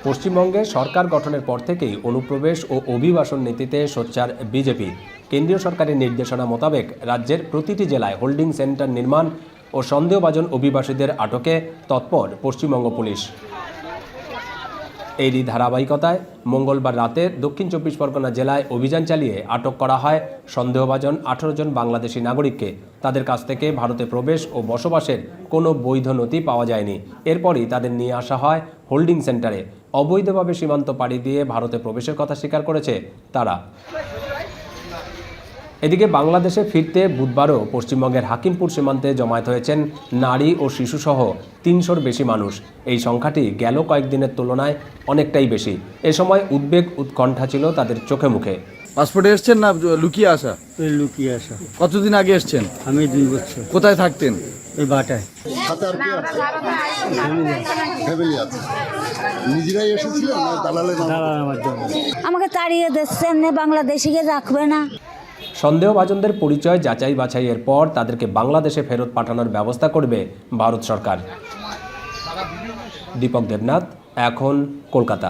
পশ্চিমবঙ্গে সরকার গঠনের পর থেকেই অনুপ্রবেশ ও অভিবাসন নীতিতে সোচ্চার বিজেপি। কেন্দ্রীয় সরকারের নির্দেশনা মোতাবেক রাজ্যের প্রতিটি জেলায় হোল্ডিং সেন্টার নির্মাণ ও সন্দেহভাজন অভিবাসীদের আটকে তৎপর পশ্চিমবঙ্গ পুলিশ। এরই ধারাবাহিকতায় মঙ্গলবার রাতে দক্ষিণ চব্বিশ পরগনা জেলায় অভিযান চালিয়ে আটক করা হয় সন্দেহভাজন 18 জন বাংলাদেশি নাগরিককে। তাদের কাছ থেকে ভারতে প্রবেশ ও বসবাসের কোনো বৈধ নথি পাওয়া যায়নি। এরপরই তাদের নিয়ে আসা হয় হোল্ডিং সেন্টারে। অবৈধভাবে সীমান্ত পাড়ি দিয়ে ভারতে প্রবেশের কথা স্বীকার করেছে তারা। এদিকে বাংলাদেশে ফিরতে বুধবারও পশ্চিমবঙ্গের হাকিমপুর সীমান্তে জমায়েত হয়েছেন নারী ও শিশুসহ 300-র বেশি মানুষ। এই সংখ্যাটি গেল কয়েকদিনের তুলনায় অনেকটাই বেশি। এ সময় উদ্বেগ উৎকণ্ঠা ছিল তাদের চোখে মুখে। পাসপোর্টে এসছেন না লুকিয়ে আসা? লুকিয়ে আসা। কতদিন আগে এসছেন? আমি 2 বছর। কোথায় থাকতেন? এই বাটায়। নিজেরাই এসেছিলেন না দালালের মাধ্যমে? আমাকে তাড়িয়ে দিচ্ছেন, বাংলাদেশিকে রাখবে না। সন্দেহভাজনদের পরিচয় যাচাই বাছাইয়ের পর তাদেরকে বাংলাদেশে ফেরত পাঠানোর ব্যবস্থা করবে ভারত সরকার। দীপক দেবনাথ, এখন কলকাতা।